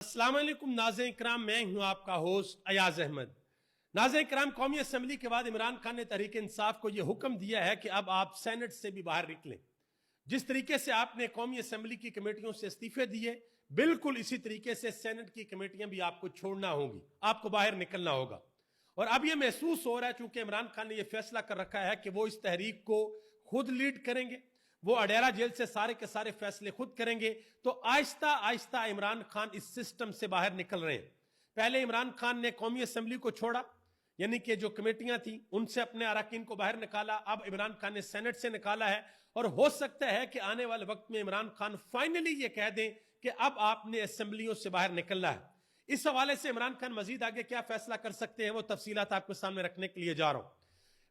السلام علیکم ناظرین کرام، میں ہوں آپ کا ہوسٹ ایاز احمد۔ ناظرین کرام، قومی اسمبلی کے بعد عمران خان نے تحریک انصاف کو یہ حکم دیا ہے کہ اب آپ سینٹ سے بھی باہر نکلیں۔ جس طریقے سے آپ نے قومی اسمبلی کی کمیٹیوں سے استعفے دیے، بالکل اسی طریقے سے سینٹ کی کمیٹیاں بھی آپ کو چھوڑنا ہوں گی، آپ کو باہر نکلنا ہوگا۔ اور اب یہ محسوس ہو رہا ہے چونکہ عمران خان نے یہ فیصلہ کر رکھا ہے کہ وہ اس تحریک کو خود لیڈ کریں گے، وہ اڈیرا جیل سے سارے کے سارے فیصلے خود کریں گے، تو آہستہ آہستہ عمران خان اس سسٹم سے باہر نکل رہے ہیں۔ پہلے عمران خان نے قومی اسمبلی کو چھوڑا، یعنی کہ جو کمیٹیاں تھیں ان سے اپنے اراکین کو باہر نکالا، اب عمران خان نے سینٹ سے نکالا ہے، اور ہو سکتا ہے کہ آنے والے وقت میں عمران خان فائنلی یہ کہہ دیں کہ اب آپ نے اسمبلیوں سے باہر نکلنا ہے۔ اس حوالے سے عمران خان مزید آگے کیا فیصلہ کر سکتے ہیں، وہ تفصیلات آپ کے سامنے رکھنے کے لیے جا رہا ہوں۔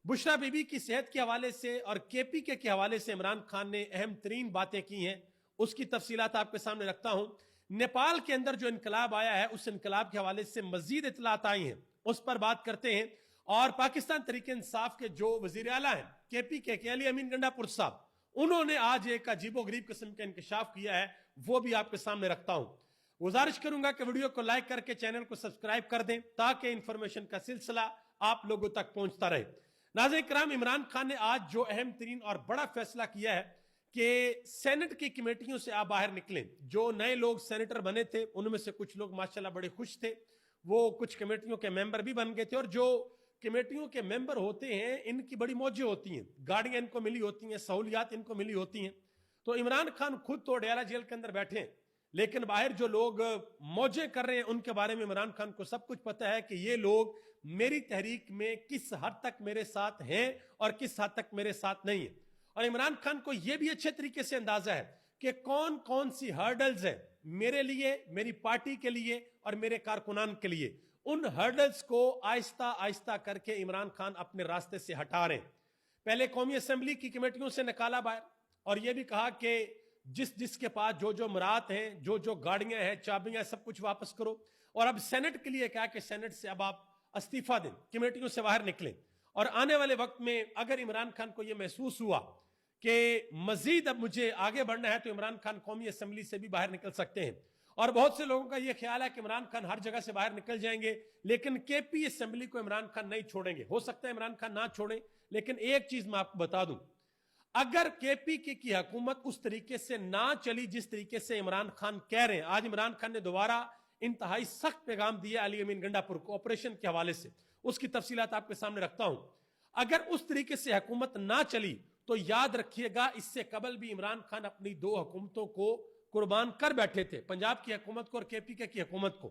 بشرا بی بی کی صحت کے حوالے سے اور کے پی کے حوالے سے عمران خان نے اہم ترین باتیں کی ہیں، اس کی تفصیلات آپ کے سامنے رکھتا ہوں۔ نیپال کے اندر جو انقلاب آیا ہے، اس انقلاب کے حوالے سے مزید اطلاعات آئی ہیں، اس پر بات کرتے ہیں۔ اور پاکستان تحریک انصاف کے جو وزیر اعلیٰ ہیں کے پی کے علی امین گنڈا پور صاحب، انہوں نے آج ایک عجیب و غریب قسم کا انکشاف کیا ہے، وہ بھی آپ کے سامنے رکھتا ہوں۔ گزارش کروں گا کہ ویڈیو کو لائک کر کے چینل کو سبسکرائب کر دیں تاکہ انفارمیشن کا سلسلہ آپ لوگوں تک پہنچتا رہے۔ ناظرین کرام، عمران خان نے آج جو اہم ترین اور بڑا فیصلہ کیا ہے کہ سینٹ کی کمیٹیوں سے آپ باہر نکلیں۔ جو نئے لوگ سینیٹر بنے تھے ان میں سے کچھ لوگ ماشاءاللہ بڑے خوش تھے، وہ کچھ کمیٹیوں کے ممبر بھی بن گئے تھے، اور جو کمیٹیوں کے ممبر ہوتے ہیں ان کی بڑی موجیں ہوتی ہیں، گاڑیاں ان کو ملی ہوتی ہیں، سہولیات ان کو ملی ہوتی ہیں۔ تو عمران خان خود تو ڈیرہ جیل کے اندر بیٹھے ہیں، لیکن باہر جو لوگ موجیں کر رہے ہیں ان کے بارے میں عمران خان کو سب کچھ پتہ ہے کہ یہ لوگ میری تحریک میں کس حد تک میرے ساتھ ہیں اور کس حد تک میرے ساتھ نہیں ہیں۔ اور عمران خان کو یہ بھی اچھے طریقے سے اندازہ ہے کہ کون کون سی ہرڈلز ہیں میرے لیے، میری پارٹی کے لیے اور میرے کارکنان کے لیے۔ ان ہرڈلز کو آہستہ آہستہ کر کے عمران خان اپنے راستے سے ہٹا رہے ہیں۔ پہلے قومی اسمبلی کی کمیٹیوں سے نکالا باہر، اور یہ بھی کہا کہ جس کے پاس جو مراد ہیں، جو گاڑیاں ہیں، چابیاں، سب کچھ واپس کرو۔ اور اب سینٹ کے لیے کہا کہ سینٹ سے اب آپ استعفیٰ دیں، کمیٹیوں سے باہر نکلیں۔ اور آنے والے وقت میں اگر عمران خان کو یہ محسوس ہوا کہ مزید اب مجھے آگے بڑھنا ہے تو عمران خان قومی اسمبلی سے بھی باہر نکل سکتے ہیں۔ اور بہت سے لوگوں کا یہ خیال ہے کہ عمران خان ہر جگہ سے باہر نکل جائیں گے، لیکن کے پی اسمبلی کو عمران خان نہیں چھوڑیں گے۔ ہو سکتا ہے عمران خان نہ چھوڑیں، لیکن ایک چیز میں آپ کو بتا دوں، اگر کے پی کی حکومت اس طریقے سے نہ چلی جس طریقے سے عمران خان کہہ رہے ہیں، آج عمران خان نے دوبارہ انتہائی سخت پیغام دیا علی امین گنڈا پور کو آپریشن کے حوالے سے، اس کی تفصیلات آپ کے سامنے رکھتا ہوں۔ اگر اس طریقے سے حکومت نہ چلی تو یاد رکھیے گا اس سے قبل بھی عمران خان اپنی دو حکومتوں کو قربان کر بیٹھے تھے، پنجاب کی حکومت کو اور کے پی کی حکومت کو۔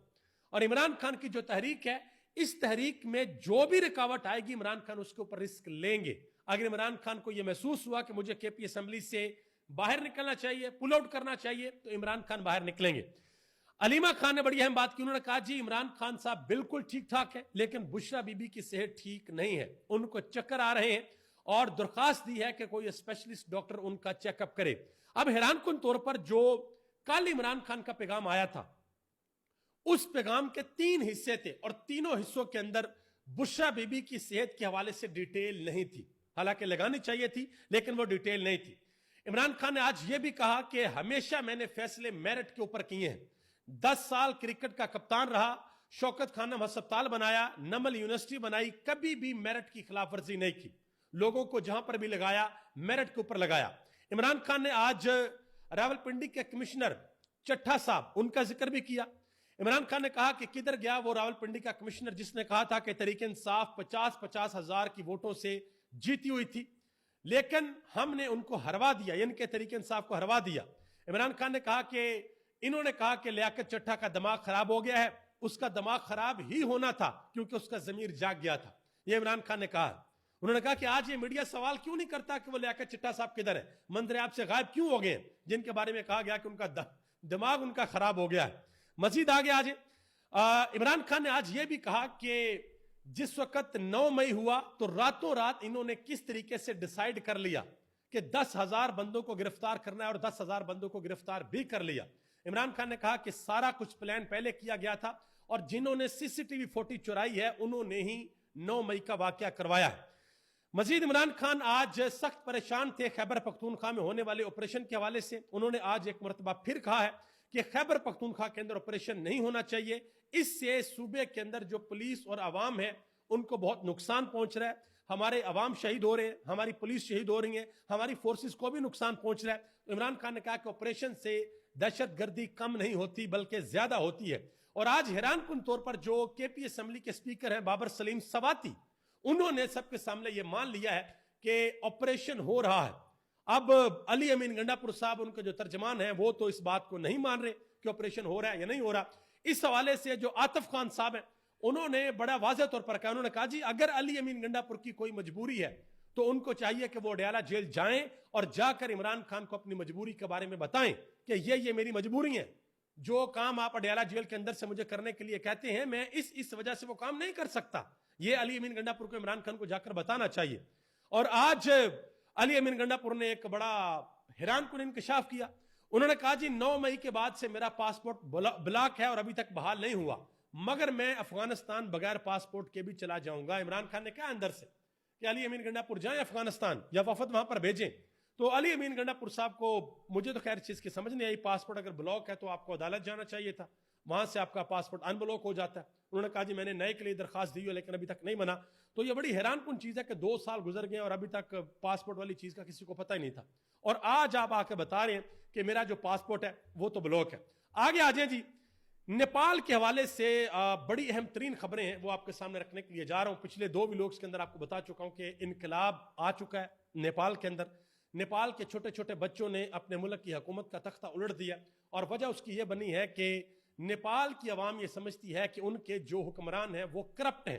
اور عمران خان کی جو تحریک ہے، اس تحریک میں جو بھی رکاوٹ آئے گی عمران خان اس کے اوپر رسک لیں گے۔ اگر عمران خان کو یہ محسوس ہوا کہ مجھے کے پی اسمبلی سے باہر نکلنا چاہیے، پل آؤٹ کرنا چاہیے، تو عمران خان باہر نکلیں گے۔ علیمہ خان نے بڑی اہم بات کی، انہوں نے کہا جی عمران خان صاحب بالکل ٹھیک ٹھاک ہے، لیکن بشرا بی بی کی صحت ٹھیک نہیں ہے، ان کو چکر آ رہے ہیں، اور درخواست دی ہے کہ کوئی اسپیشلسٹ ڈاکٹر ان کا چیک اپ کرے۔ اب حیران کن طور پر جو کل عمران خان کا پیغام آیا تھا، اس پیغام کے 3 حصے تھے، اور تینوں حصوں کے اندر بشرا بی بی کی صحت کے حوالے سے ڈیٹیل نہیں تھی، حالانکہ لگانی چاہیے تھی لیکن وہ ڈیٹیل نہیں تھی۔ عمران خان نے آج یہ بھی کہا کہ ہمیشہ میں نے فیصلے میرٹ کے اوپر کیے ہیں، 10 سال کرکٹ کا کپتان رہا، شوکت خانم ہسپتال بنایا، نمل یونیورسٹی بنائی، کبھی بھی میرٹ کی خلاف ورزی نہیں کی، لوگوں کو جہاں پر بھی لگایا میرٹ کے اوپر لگایا۔ عمران خان نے آج راولپنڈی کے کمشنر چٹھا صاحب، ان کا ذکر بھی کیا۔ عمران خان نے کہا کہ کدھر گیا وہ راولپنڈی کا کمشنر جس نے کہا تھا کہ تحریک انصاف 50-50 ہزار کی ووٹوں سے جیتی ہوئی تھی، لیکن ہم نے ان کو ہروا دیا، یعنی کہ تحریک انصاف کو ہروا دیا۔ عمران خان نے کہا کہ انہوں نے کہا کہ لیاقت چٹھا کا دماغ خراب ہو گیا ہے، اس کا دماغ خراب ہی ہونا تھا کیونکہ اس کا ضمیر جاگ گیا تھا، یہ عمران خان نے کہا۔ انہوں نے کہا کہ آج یہ میڈیا سوال کیوں نہیں کرتا کہ وہ لیاقت چٹھا صاحب کدھر ہے، منظر آپ سے غائب کیوں ہو گئے ہیں، جن کے بارے میں کہا گیا کہ ان کا دماغ ان کا خراب ہو گیا ہے۔ مزید آگے آج عمران خان نے آج یہ بھی کہا کہ جس وقت 9 مئی ہوا تو راتوں رات انہوں نے کس طریقے سے ڈیسائیڈ کر لیا کہ 10,000 بندوں کو گرفتار کرنا ہے، اور 10,000 بندوں کو گرفتار بھی کر لیا۔ عمران خان نے کہا کہ سارا کچھ پلان پہلے کیا گیا تھا، اور جنہوں نے CCTV فوٹیج چرائی ہے انہوں نے ہی 9 مئی کا واقعہ کروایا ہے۔ مزید عمران خان آج سخت پریشان تھے خیبر پختونخوا میں ہونے والے آپریشن کے حوالے سے۔ انہوں نے آج ایک مرتبہ پھر کہا ہے کہ خیبر پختونخوا کے اندر آپریشن نہیں ہونا چاہیے. اس سے صوبے کے اندر جو پولیس اور عوام ہے ان کو بہت نقصان پہنچ رہا ہے. ہمارے عوام شہید ہو رہے ہیں, ہماری پولیس شہید ہو رہی ہیں, ہماری فورسز کو بھی نقصان پہنچ رہا ہے. عمران خان نے کہا کہ آپریشن سے دہشت گردی کم نہیں ہوتی بلکہ زیادہ ہوتی ہے. اور آج حیران کن طور پر جو کے پی اسمبلی کے اسپیکر ہیں بابر سلیم سواتی, انہوں نے سب کے سامنے یہ مان لیا ہے کہ آپریشن ہو رہا ہے. اب علی امین گنڈا پور صاحب ان کے جو ترجمان ہیں وہ تو اس بات کو نہیں مان رہے کہ آپریشن ہو رہا ہے یا نہیں ہو رہا. اس حوالے سے جو عاطف خان صاحب ہیں انہوں نے بڑا واضح طور پر کہا, انہوں نے کہا جی اگر علی امین گنڈا پور کی کوئی مجبوری ہے تو ان کو چاہیے کہ وہ اڈیالہ جیل جائیں اور جا کر عمران خان کو اپنی مجبوری کے بارے میں بتائیں کہ یہ میری مجبوری ہے. جو کام آپ اڈیالہ جیل کے اندر سے مجھے کرنے کے لیے کہتے ہیں میں اس وجہ سے وہ کام نہیں کر سکتا. یہ علی امین گنڈا پور کو عمران خان کو جا کر بتانا چاہیے. اور آج علی امین گنڈا پور نے ایک بڑا حیران کن انکشاف کیا. انہوں نے کہا جی 9 مئی کے بعد سے میرا پاسپورٹ بلاک ہے اور ابھی تک بحال نہیں ہوا, مگر میں افغانستان بغیر پاسپورٹ کے بھی چلا جاؤں گا. عمران خان نے کہا اندر سے کہ علی امین گنڈا پور جائیں افغانستان یا وفد وہاں پر بھیجیں. تو علی امین گنڈا پور صاحب کو مجھے تو خیر چیز کی سمجھ نہیں آئی. پاسپورٹ اگر بلاک ہے تو آپ کو عدالت جانا چاہیے تھا, وہاں سے آپ کا پاسپورٹ ان بلاک ہو جاتا ہے. انہوں نے کہا جی میں نے نئے کے لیے درخواست دی ہے لیکن ابھی تک نہیں بنا. تو یہ بڑی حیران کن چیز ہے کہ 2 سال گزر گئے اور ابھی تک پاسپورٹ والی چیز کا کسی کو پتہ ہی نہیں تھا, اور آج آپ آ کے بتا رہے ہیں کہ میرا جو پاسپورٹ ہے وہ تو بلاک ہے. آگے آ جائیں جی, نیپال کے حوالے سے بڑی اہم ترین خبریں ہیں وہ آپ کے سامنے رکھنے کے لیے جا رہا ہوں. پچھلے 2 ویلوگز کے اندر آپ کو بتا چکا ہوں کہ انقلاب آ چکا ہے نیپال کے اندر. نیپال کے چھوٹے چھوٹے بچوں نے اپنے ملک کی حکومت کا تختہ الٹ دیا, اور وجہ اس کی یہ بنی ہے کہ نیپال کی عوام یہ سمجھتی ہے کہ ان کے جو حکمران ہیں وہ کرپٹ ہیں,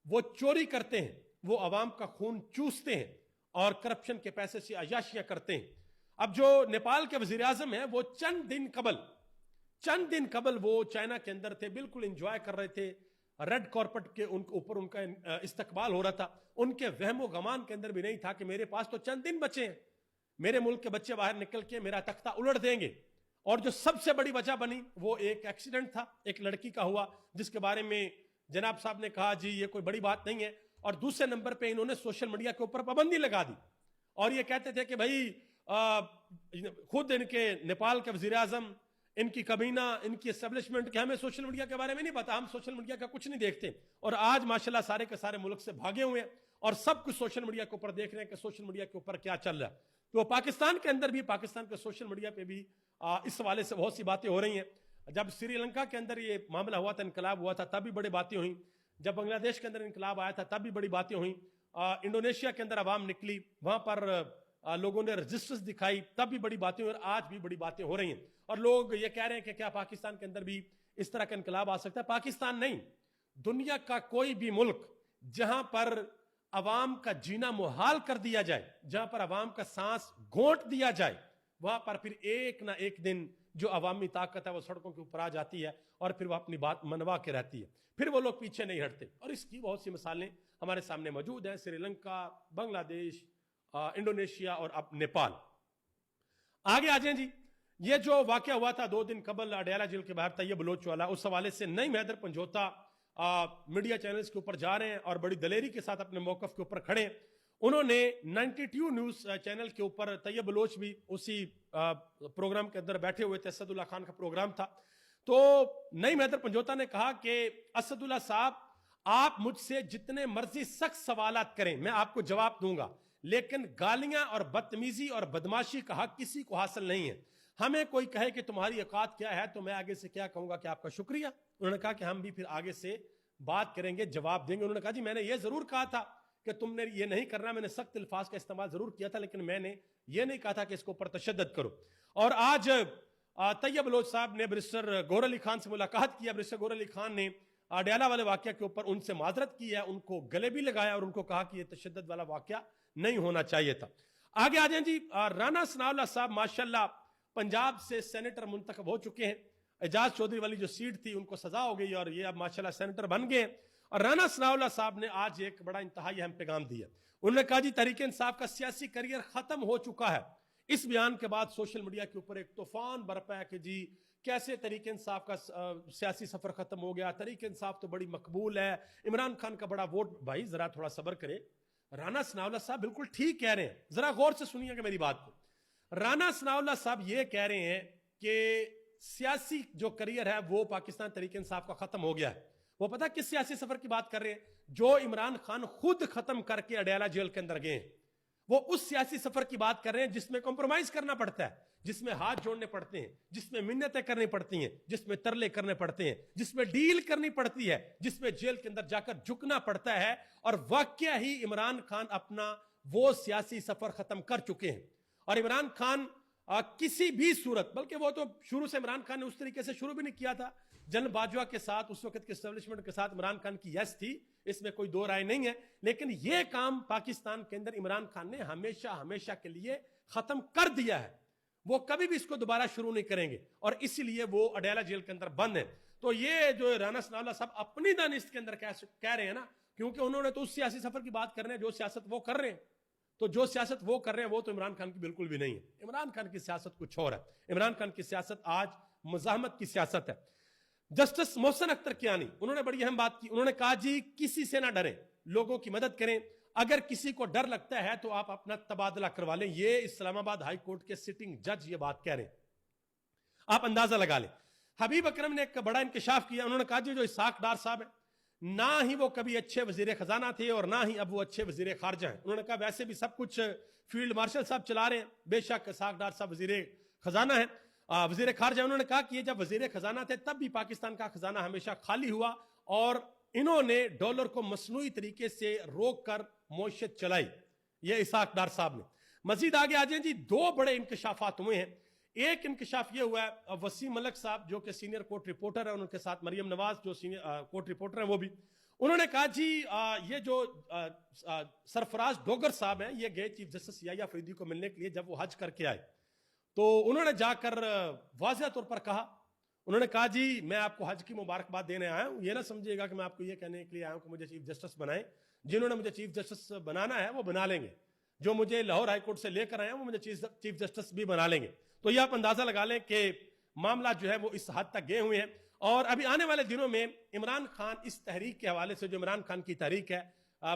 وہ چوری کرتے ہیں, وہ عوام کا خون چوستے ہیں اور کرپشن کے پیسے سے عیاشیاں کرتے ہیں. اب جو نیپال کے وزیر اعظم ہیں وہ چند دن قبل وہ چائنا کے اندر تھے, بالکل انجوائے کر رہے تھے, ریڈ کارپٹ کے اوپر ان کا استقبال ہو رہا تھا. ان کے وہم و گمان کے اندر بھی نہیں تھا کہ میرے پاس تو چند دن بچے ہیں, میرے ملک کے بچے باہر نکل کے میرا تختہ الٹ دیں گے. اور جو سب سے بڑی وجہ بنی وہ ایک ایکسیڈنٹ تھا, ایک لڑکی کا ہوا جس کے بارے میں جناب صاحب نے کہا جی یہ کوئی بڑی بات نہیں ہے. اور دوسرے نمبر پہ انہوں نے سوشل میڈیا کے اوپر پابندی لگا دی اور یہ کہتے تھے کہ بھائی خود ان کے نیپال کے وزیر اعظم, ان کی کابینہ, ان کی اسٹیبلشمنٹ کہ ہمیں سوشل میڈیا کے بارے میں نہیں پتا, ہم سوشل میڈیا کا کچھ نہیں دیکھتے. اور آج ماشاءاللہ سارے کے سارے ملک سے بھاگے ہوئے ہیں اور سب کچھ سوشل میڈیا کے اوپر دیکھ رہے ہیں کہ سوشل میڈیا کے اوپر کیا چل رہا ہے. تو پاکستان کے اندر بھی, پاکستان کے سوشل میڈیا پہ بھی اس حوالے سے بہت سی باتیں ہو رہی ہیں. جب سری لنکا کے اندر یہ معاملہ ہوا تھا, انقلاب ہوا تھا, تب بھی بڑی باتیں ہوئیں. جب بنگلہ دیش کے اندر انقلاب آیا تھا تب بھی بڑی باتیں ہوئیں. انڈونیشیا کے اندر عوام نکلی, وہاں پر لوگوں نے رجسٹرز دکھائی, تب بھی بڑی باتیں ہوئی, اور آج بھی بڑی باتیں ہو رہی ہیں. اور لوگ یہ کہہ رہے ہیں کہ کیا پاکستان کے اندر بھی اس طرح کا انقلاب آ سکتا ہے. پاکستان نہیں, دنیا کا کوئی بھی ملک جہاں پر عوام کا جینا محال کر دیا جائے, جہاں پر عوام کا سانس گھونٹ دیا جائے, وہاں پر پھر ایک نہ ایک دن جو عوامی طاقت ہے وہ سڑکوں کے اوپر آ جاتی ہے اور پھر وہ اپنی بات منوا کے رہتی ہے, پھر وہ لوگ پیچھے نہیں ہٹتے. اور اس کی بہت سی مثالیں ہمارے سامنے موجود ہیں, سری لنکا, بنگلہ دیش, انڈونیشیا اور اب نیپال. آگے آ جائیں جی, یہ جو واقعہ ہوا تھا 2 دن قبل اڈیالہ جیل کے باہر طیب بلوچ والا, اس حوالے سے نعیم حیدر پنجوتا میڈیا چینلز کے اوپر جا رہے ہیں اور بڑی دلیری کے ساتھ اپنے موقف کے اوپر کھڑے ہیں. انہوں نے 92 نیوز چینل کے اوپر, طیب بلوچ بھی اسی پروگرام کے اندر بیٹھے ہوئے تھے, اسد اللہ خان کا پروگرام تھا. تو نعیم حیدر پنجوتا نے کہا کہ اسد اللہ صاحب آپ مجھ سے جتنے مرضی سخت سوالات کریں میں آپ کو جواب دوں گا, لیکن گالیاں اور بدتمیزی اور بدماشی کا حق کسی کو حاصل نہیں ہے. ہمیں کوئی کہے کہ تمہاری اوقات کیا ہے تو میں آگے سے کیا کہوں گا کہ آپ کا شکریہ. انہوں نے کہا کہ ہم بھی پھر آگے سے بات کریں گے, جواب دیں گے. انہوں نے کہا جی میں نے یہ ضرور کہا تھا کہ تم نے یہ نہیں کرنا, میں نے سخت الفاظ کا استعمال ضرور کیا تھا, لیکن میں نے یہ نہیں کہا تھا کہ اس کو پر تشدد کرو. اور آج طیب بلوچ صاحب نے برسٹر گوہر علی خان سے ملاقات کیا. برسٹر گوہر علی خان نے اڈیالہ والے واقعہ کے اوپر ان سے معذرت کی ہے, ان کو گلے بھی لگایا اور ان کو کہا کہ یہ تشدد والا واقعہ نہیں ہونا چاہیے تھا. آگے آ جائیں جی, رانا ثناء اللہ صاحب ماشاءاللہ پنجاب سے سینیٹر منتخب ہو چکے ہیں. اعجاز چودھری والی جو سیٹ تھی ان کو سزا ہو گئی اور یہ اب ماشاءاللہ سینیٹر بن گئے. اور رانا ثناء اللہ صاحب نے آج ایک بڑا انتہائی اہم پیغام دیا. انہوں نے کہا جی تحریک انصاف کا سیاسی کریئر ختم ہو چکا ہے. اس بیان کے بعد سوشل میڈیا کے اوپر ایک طوفان برپا ہے کہ جی کیسے تحریک انصاف کا سیاسی سفر ختم ہو گیا, تحریک انصاف تو بڑی مقبول ہے, عمران خان کا بڑا ووٹ. بھائی ذرا تھوڑا صبر کرے, رانا ثناء اللہ صاحب بالکل ٹھیک کہہ رہے ہیں, ذرا غور سے سنیے گا میری بات کو. رانا ثناء اللہ صاحب یہ کہہ رہے ہیں کہ سیاسی جو کریئر ہے وہ پاکستان تحریک انصاف کا ختم ہو گیا ہے. وہ پتہ کس سیاسی سفر کی بات کر رہے ہیں؟ جو عمران خان خود ختم کر کے اڈیالہ جیل کے اندر گئے ہیں. وہ اس سیاسی سفر کی بات کر رہے ہیں جس میں کمپرومائز کرنا پڑتا ہے, جس میں ہاتھ جوڑنے پڑتے ہیں, جس میں منتیں کرنی پڑتی ہیں, جس میں ترلے کرنے پڑتے ہیں, جس میں ڈیل کرنی پڑتی ہے, جس میں جیل کے اندر جا کر جھکنا پڑتا ہے. اور واقعہ ہی عمران خان اپنا وہ سیاسی سفر ختم کر چکے ہیں. اور عمران خان کسی بھی صورت, بلکہ وہ تو شروع سے عمران خان نے اس طریقے سے شروع بھی نہیں کیا تھا. جنرل باجوہ کے ساتھ, اس وقت کے اسٹیبلشمنٹ کے ساتھ عمران خان کی یس تھی, اس میں کوئی دو رائے نہیں ہے. لیکن یہ کام پاکستان کے اندر عمران خان نے ہمیشہ کے لیے ختم کر دیا ہے. وہ کبھی بھی اس کو دوبارہ شروع نہیں کریں گے, اور اسی لیے وہ اڈیالہ جیل کے اندر بند ہیں. تو یہ جو رانا ثناء اللہ صاحب اپنی دانست کے اندر کہہ رہے ہیں نا, کیونکہ انہوں نے تو اس سیاسی سفر کی بات کرنے جو سیاست وہ کر رہے ہیں, تو جو سیاست وہ کر رہے ہیں وہ تو عمران خان کی بالکل بھی نہیں ہے. عمران خان کی سیاست کچھ اور ہے. عمران خان کی سیاست آج مزاحمت کی سیاست ہے. جسٹس محسن اختر کیانی, انہوں نے بڑی اہم بات کی. انہوں نے کہا جی کسی سے نہ ڈریں, لوگوں کی مدد کریں. اگر کسی کو ڈر لگتا ہے تو آپ اپنا تبادلہ کروا لیں. یہ اسلام آباد ہائی کورٹ کے سٹنگ جج یہ بات کہہ رہے ہیں, آپ اندازہ لگا لیں. حبیب اکرم نے ایک بڑا انکشاف کیا. انہوں نے کہا جی جو اسحاق ڈار صاحب ہیں, نہ ہی وہ کبھی اچھے وزیر خزانہ تھے اور نہ ہی اب وہ اچھے وزیر خارجہ ہیں. انہوں نے کہا ویسے بھی سب کچھ فیلڈ مارشل صاحب چلا رہے ہیں. بے شک اسحاق ڈار صاحب وزیر خزانہ ہیں, وزیر خارجہ. انہوں نے کہا کہ یہ جب وزیر خزانہ تھے تب بھی پاکستان کا خزانہ ہمیشہ خالی ہوا, اور انہوں نے ڈالر کو مصنوعی طریقے سے روک کر معیشت چلائی. یہ اسحاق ڈار صاحب نے. مزید آگے آ جائیں جی, دو بڑے انکشافات ہوئے ہیں. ایک انکشاف یہ ہوا ہے, وسیم ملک صاحب جو کہ سینئر کورٹ رپورٹر ہے, ان کے ساتھ مریم نواز جو سینئر کورٹ رپورٹر ہیں وہ بھی, انہوں نے کہا جی یہ جو سرفراز ڈوگر صاحب ہیں یہ گئے چیف جسٹس یحییٰ فریدی کو ملنے کے لیے. جب وہ حج کر کے آئے تو انہوں نے جا کر واضح طور پر کہا, انہوں نے کہا جی میں آپ کو حج کی مبارکباد دینے آیا ہوں, یہ نہ سمجھیے گا کہ میں آپ کو یہ کہنے کے لیے آیا ہوں کہ مجھے چیف جسٹس بنائیں. جنہوں نے مجھے چیف جسٹس بنانا ہے وہ بنا لیں گے, جو مجھے لاہور ہائی کورٹ سے لے کر آئے ہیں وہ مجھے چیف جسٹس بھی بنا لیں گے. تو یہ آپ اندازہ لگا لیں کہ معاملہ جو ہے وہ اس حد تک گئے ہوئے ہیں. اور ابھی آنے والے دنوں میں عمران خان اس تحریک کے حوالے سے, جو عمران خان کی تحریک ہے,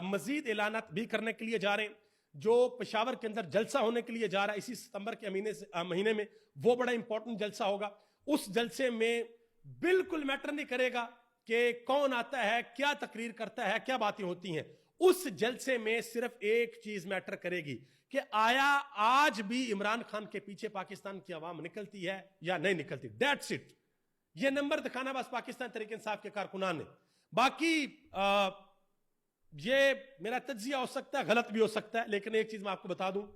مزید اعلانات بھی کرنے کے لیے جا رہے ہیں. جو پشاور کے اندر جلسہ ہونے کے لیے جا رہا ہے اسی ستمبر کے مہینے میں, وہ بڑا امپورٹنٹ جلسہ ہوگا. اس جلسے میں بالکل میٹر نہیں کرے گا کہ کون آتا ہے, کیا تقریر کرتا ہے, کیا باتیں ہوتی ہیں. اس جلسے میں صرف ایک چیز میٹر کرے گی کہ آیا آج بھی عمران خان کے پیچھے پاکستان کی عوام نکلتی ہے یا نہیں نکلتی. That's it. یہ نمبر دکھانا بس پاکستان تحریک انصاف کے کارکنان نے. باقی یہ میرا تجزیہ ہو سکتا ہے, غلط بھی ہو سکتا ہے, لیکن ایک چیز میں آپ کو بتا دوں,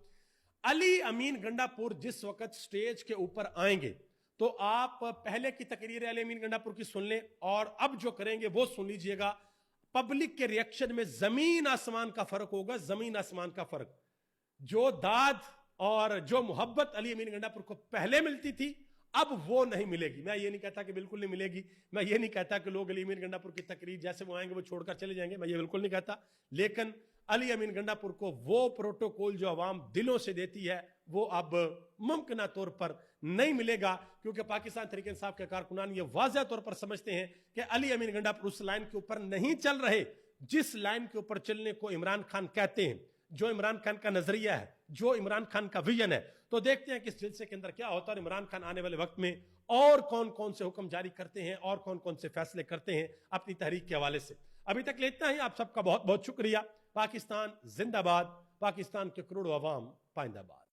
علی امین گنڈا پور جس وقت سٹیج کے اوپر آئیں گے تو آپ پہلے کی تقریر علی امین گنڈا پور کی سن لیں, اور اب جو کریں گے وہ سن لیجئے گا. پبلک کے ریئیکشن میں زمین آسمان کا فرق ہوگا, زمین آسمان کا فرق. جو داد اور جو محبت علی امین گنڈا پور کو پہلے ملتی تھی اب وہ نہیں ملے گی. میں یہ نہیں کہتا کہ بالکل نہیں ملے گی, میں یہ نہیں کہتا کہ لوگ علی امین گنڈا پور کی تقریر جیسے وہ آئیں گے وہ چھوڑ کر چلے جائیں گے, میں یہ بالکل نہیں کہتا. لیکن علی امین گنڈا پور کو وہ پروٹوکول جو عوام دلوں سے دیتی ہے وہ اب ممکنہ طور پر نہیں ملے گا, کیونکہ پاکستان تحریک انصاف کے کارکنان یہ واضح طور پر سمجھتے ہیں کہ علی امین گنڈا پور اس لائن کے اوپر نہیں چل رہے جس لائن کے اوپر چلنے کو عمران خان کہتے ہیں, جو عمران خان کا نظریہ ہے, جو عمران خان کا ویژن ہے. تو دیکھتے ہیں کہ اس جلسے کے اندر کیا ہوتا ہے, اور عمران خان آنے والے وقت میں اور کون کون سے حکم جاری کرتے ہیں اور کون کون سے فیصلے کرتے ہیں اپنی تحریک کے حوالے سے. ابھی تک لیتا ہے. آپ سب کا بہت بہت شکریہ. پاکستان زندہ باد, پاکستان کے کروڑوں عوام پائندہ باد.